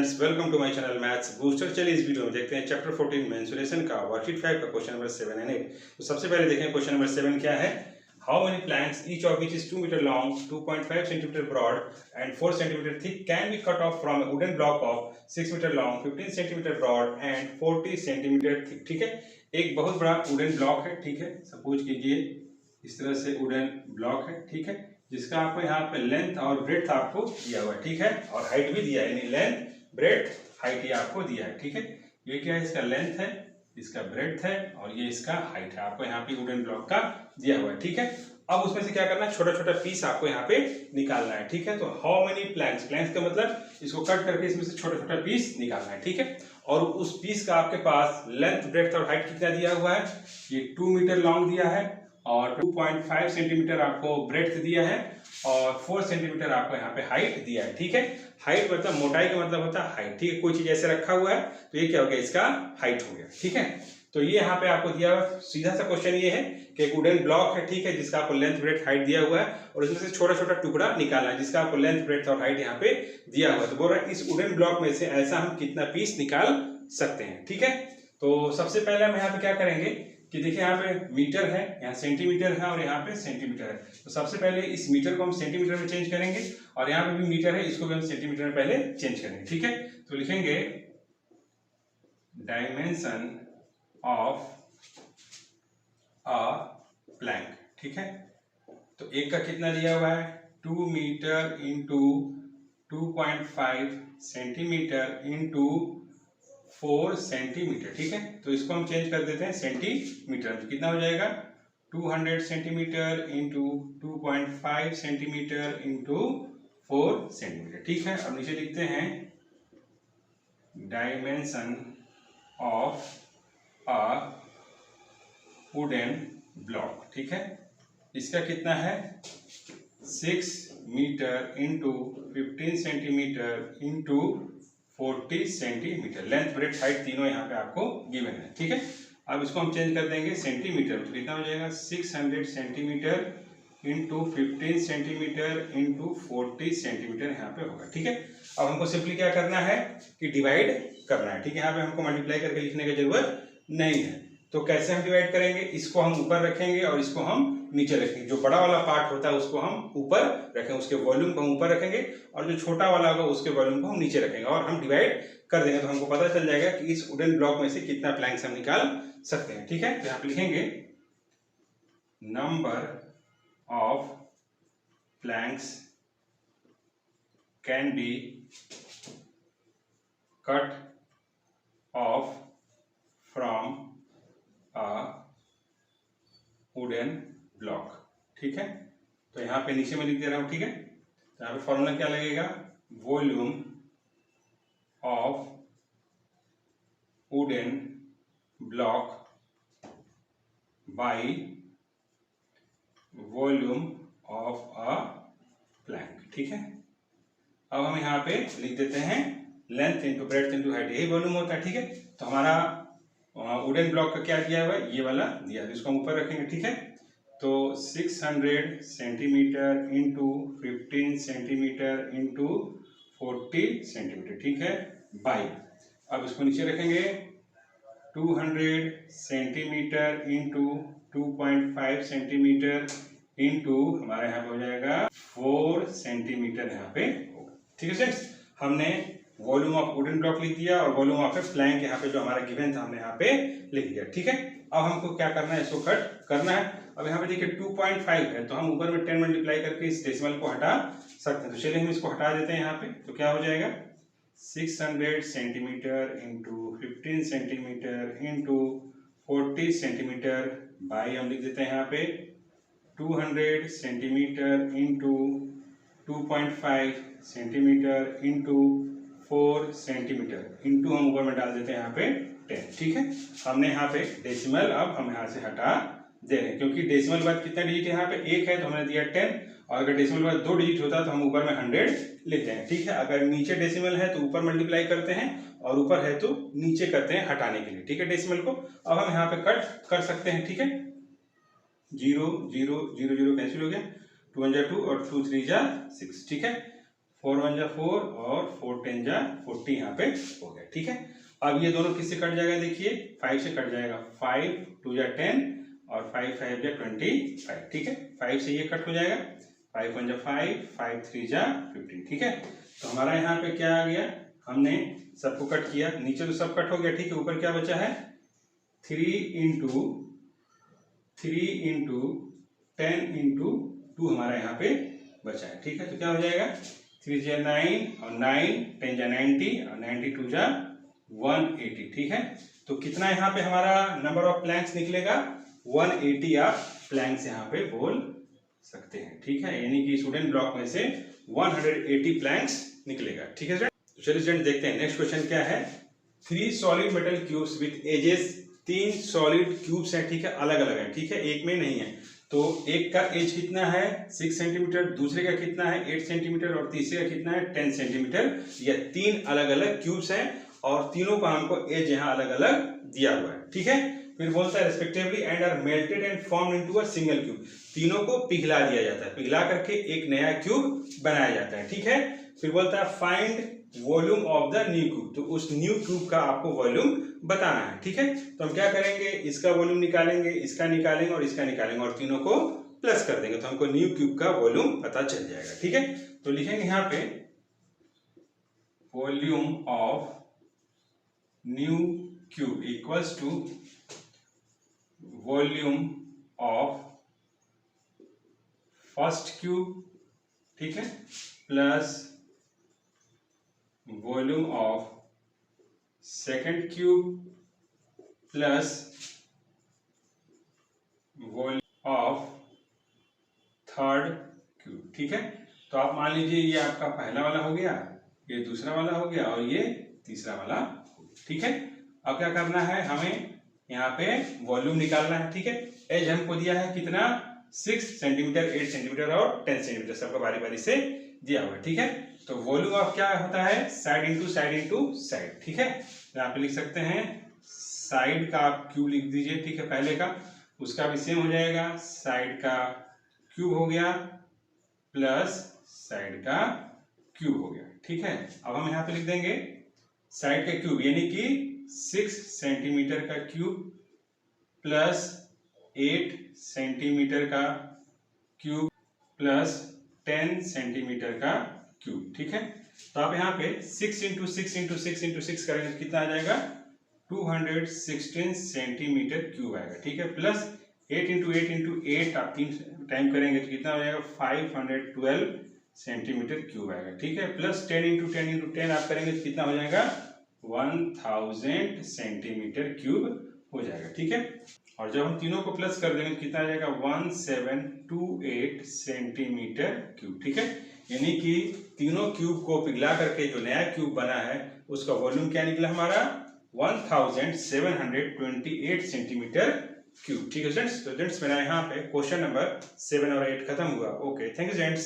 Students, welcome to my channel maths booster. चलिए इस video में देखते हैं चैप्टर 14 मेंसुरेशन का वर्कशीट 5 का क्वेश्चन नंबर 7 एंड 8। तो सबसे पहले देखें क्वेश्चन नंबर 7 क्या है। How many planks each of which is 2 metre long, 2.5 centimetre broad and 4 centimetre thick can be cut off from a wooden block of 6 metre long, 15 centimetre broad and 40 centimetre thick. ठीक है, एक बहुत बड़ा wooden block है। ठीक है, suppose कीजिए इस तरह से वुडन ब्लॉक है। ठीक है, जिसका आपको यहाँ पे लेंथ और ब्रेड्थ आपको दिया हुआ है। ठीक है, और हाइट भी दिया है, यानी लेंथ ब्रेड्थ हाइट ये आपको दिया है। ठीक है, ये क्या है, इसका लेंथ है, इसका ब्रेड्थ है और ये इसका हाइट है, आपको यहाँ पे वुडन ब्लॉक का दिया हुआ है। ठीक है, अब उसमें से क्या करना है, छोटा छोटा पीस आपको यहाँ पे निकालना है। ठीक है, तो हाउ मेनी प्लैंक्स, प्लैंक्स का मतलब इसको कट करके इसमें से छोटा छोटा पीस निकालना है। ठीक है, और उस पीस का आपके पास लेंथ ब्रेड्थ और हाइट कितना दिया हुआ है, ये 2 मीटर लॉन्ग दिया है और 2.5 सेंटीमीटर आपको ब्रेड्थ दिया है और 4 सेंटीमीटर आपको यहाँ पे हाइट दिया है। ठीक है, हाइट मतलब मोटाई का मतलब होता है हाइट। ठीक है, कोई चीज ऐसे रखा हुआ है तो ये क्या हो गया, इसका हाइट हो गया। ठीक है, तो ये यहाँ पे आपको दिया हुआ सीधा सा क्वेश्चन ये है कि एक वुडन ब्लॉक है। ठीक है, जिसका आपको लेंथ ब्रेड्थ हाइट दिया हुआ है और इसमें से छोटा छोटा टुकड़ा निकालना है जिसका आपको लेंथ ब्रेड्थ और हाइट यहाँ पे दिया हुआ है। तो बोल रहा है इस वुडन ब्लॉक में से ऐसा हम कितना पीस निकाल सकते हैं। ठीक है, तो सबसे पहले हम यहाँ पे क्या करेंगे कि देखिए यहाँ पे मीटर है, यहाँ सेंटीमीटर है और यहाँ पे सेंटीमीटर है। तो सबसे पहले इस मीटर को हम सेंटीमीटर में चेंज करेंगे और यहाँ पे भी मीटर है, इसको भी हम सेंटीमीटर में पहले चेंज करेंगे। ठीक है, तो लिखेंगे डायमेंशन ऑफ अ प्लैंक। ठीक है, तो एक का कितना दिया हुआ है, 2 metre into 2.5 centimetre into 4 centimetre. ठीक है, तो इसको हम चेंज कर देते हैं सेंटीमीटर। तो कितना हो जाएगा, 200 centimetre into 2.5 centimetre into 4 centimetre. ठीक है, अब नीचे लिखते हैं dimension of a wooden block. ठीक है, इसका कितना है, 6 metre into 15 centimetre into 40 centimetre. Length breadth height तीनों यहाँ पे आपको गिवन है। ठीक है, अब इसको हम चेंज कर देंगे सेंटीमीटर। तो कितना हो जाएगा, 600 centimetre into 15 centimetre into 40 centimetre यहाँ पे होगा। ठीक है, अब हमको सिंपली क्या करना है कि डिवाइड करना है। ठीक है, यहाँ पे हमको मल्टीप्लाई करके लिखने की जरूरत नहीं है। तो कैसे हम डिवाइड करेंगे, इसको हम ऊपर रखेंगे और इसको हम नीचे रखेंगे। जो बड़ा वाला पार्ट होता है उसको हम ऊपर रखेंगे, उसके वॉल्यूम को हम ऊपर रखेंगे और जो छोटा वाला होगा उसके वॉल्यूम को हम नीचे रखेंगे और हम डिवाइड कर देंगे। तो हमको पता चल जाएगा कि इस वुडन ब्लॉक में से कितना प्लैंक्स हम निकाल सकते हैं। ठीक है, तो यहाँ पे लिखेंगे number of Planck's can be cut off from wooden block. ठीक है, तो यहाँ पे नीचे में लिख दे रहा हूं। ठीक है, तो यहाँ पे फॉर्मूला क्या लगेगा, volume of wooden block by volume of a plank. ठीक है, अब हम यहाँ पे लिख देते हैं length into breadth into height, यही वॉल्यूम होता है। ठीक है, तो हमारा वुडन ब्लॉक का क्या दिया हुआ है, ये वाला दिया है, इसको हम ऊपर रखेंगे। ठीक है, तो 600 centimetre into 15 centimetre into 40 centimetre. ठीक है, बाई, अब इसको नीचे रखेंगे 200 सेंटीमीटर इंटू 2.5 सेंटीमीटर इंटू हमारे यहाँ पे हो जाएगा 4 सेंटीमीटर यहाँ पे होगा। ठीक है फ्रेंड्स, हमने वॉल्यूम ऑफ वुडन ब्लॉक लिख दिया और वॉल्यूम ऑफ ए प्लैंक यहाँ पे जो हमारा गिवन था हमने यहाँ पे लिख दिया। ठीक है, अब हमको क्या करना है, इसको कट करना है। अब यहाँ पे देखिए 2.5 है तो हम ऊपर में 10 मल्टीप्लाई करके इस डेसिमल को हटा सकते हैं। तो चलिए हम इसको हटा देते हैं यहाँ पे। तो क्या हो जाएगा, 600 centimetre into 15 centimetre into 40 centimetre by हम लिख देते हैं यहाँ पे 200 centimetre into 2.5 centimetre into 4 centimetre into हम ऊपर में डाल देते हैं यहाँ पे 10। ठीक है, हमने यहाँ पे डेसिमल अब हम यहाँ से हटा दे रहे हैं क्योंकि डेसिमल बाद कितना डिजिट है, यहाँ पे 1 है तो हमने दिया 10 और अगर डेसिमल बाद 2 डिजिट होता तो हम ऊपर में 100 लिखते हैं। ठीक है, अगर नीचे डेसिमल है तो ऊपर मल्टीप्लाई करते हैं और ऊपर है तो नीचे करते हैं हटाने के लिए। ठीक है, डेसिमल को अब हम यहाँ पे कट कर सकते हैं। ठीक है, 0 0 0 0 कैंसिल हो गया, 2 1 जा 2 और 2 3 जा 6। ठीक है, 4 1 जा 4 और 4 10 जा 40 यहाँ पे हो गया। ठीक है, अब ये दोनों किससे कट जाएगा, देखिए 5 से कट जाएगा, 5 2 जा 10 और 5 5 जा 25। ठीक है, 5 से ये कट हो जाएगा, 5 1 जा 5, 5 3 जा 15। ठीक है, तो हमारा यहाँ पे क्या आ गया, हमने सबको कट किया, नीचे तो सब कट हो गया। ठीक है, ऊपर क्या बचा है, 3 इंटू 10 इंटू 2 हमारा यहाँ पे बचा है। ठीक है, तो क्या हो जाएगा, 3 जा 9 और 9 10 जा 90 और 92 जा 180। ठीक है, तो कितना यहाँ पे हमारा नंबर ऑफ प्लैंक्स निकलेगा, 180 आप प्लैंक्स यहाँ पे बोल सकते हैं। ठीक है, यानी कि स्टूडेंट ब्लॉक में से 180 प्लैंक्स निकलेगा। ठीक है, चलिए स्टूडेंट देखते हैं नेक्स्ट क्वेश्चन क्या है। 3 solid metal cubes with edges, 3 solid cubes हैं। ठीक है, अलग अलग है। ठीक है, एक में नहीं है, तो एक का एज कितना है 6 सेंटीमीटर, दूसरे का कितना है 8 सेंटीमीटर और तीसरे का कितना है 10 सेंटीमीटर। ये 3 अलग अलग क्यूब्स हैं और तीनों का हमको एज यहाँ अलग अलग दिया हुआ है। ठीक है, फिर बोलता है respectively and are melted and form into a single cube, तीनों को पिघला दिया जाता है, पिघला करके एक नया क्यूब बनाया जाता है। ठीक है, फिर बोलता है find volume of the new cube, तो उस न्यू क्यूब का आपको वॉल्यूम बताना है। ठीक है, तो हम क्या करेंगे, इसका वॉल्यूम निकालेंगे, इसका निकालेंगे और इसका निकालेंगे और तीनों को प्लस कर देंगे, तो हमको न्यू क्यूब का वॉल्यूम पता चल जाएगा। ठीक है, तो लिखेंगे यहाँ पे volume of new cube equals to volume of first cube, ठीक है, plus volume of second cube plus volume of third cube. ठीक है, तो आप मान लीजिए ये आपका पहला वाला हो गया, ये दूसरा वाला हो गया और ये तीसरा वाला हो गया। ठीक है, अब क्या करना है, हमें यहाँ पे वॉल्यूम निकालना है। ठीक है, एज हमको दिया है कितना 6 सेंटीमीटर, 8 सेंटीमीटर और 10 सेंटीमीटर, सबका बारी बारी से दिया हुआ है। ठीक है, तो वॉल्यूम ऑफ क्या होता है, side into side into side. ठीक है, यहाँ पे लिख सकते हैं साइड का आप क्यूब लिख दीजिए। ठीक है, पहले का उसका भी सेम हो जाएगा, साइड का क्यूब हो गया प्लस साइड का क्यूब हो गया। ठीक है, अब हम यहाँ पे लिख देंगे साइड का क्यूब यानी कि 6 सेंटीमीटर का क्यूब प्लस 8 सेंटीमीटर का क्यूब प्लस 10 सेंटीमीटर का क्यूब। ठीक है, तो आप यहाँ पे 6 इंटू 6 इंटू 6 इंटू 6 करेंगे तो कितना आ जाएगा 216 सेंटीमीटर क्यूब आएगा। ठीक है, प्लस 8 इंटू 8 आप 3 टाइम करेंगे तो कितना हो जाएगा 512 सेंटीमीटर क्यूब आएगा। ठीक है, प्लस 10 इंटू 10 आप करेंगे तो कितना हो जाएगा 1000 सेंटीमीटर क्यूब हो जाएगा। ठीक है, और जब हम तीनों को प्लस कर देंगे तो कितना आ जाएगा 1728 सेंटीमीटर क्यूब। ठीक है, यानी कि तीनों क्यूब को पिघला करके जो नया क्यूब बना है उसका वॉल्यूम क्या निकला हमारा 1728 सेंटीमीटर क्यूब। ठीक है स्टूडेंट्स, तो स्टूडेंट्स मेरा यहाँ पे क्वेश्चन नंबर 7 और 8 खत्म हुआ। Okay, thank you students.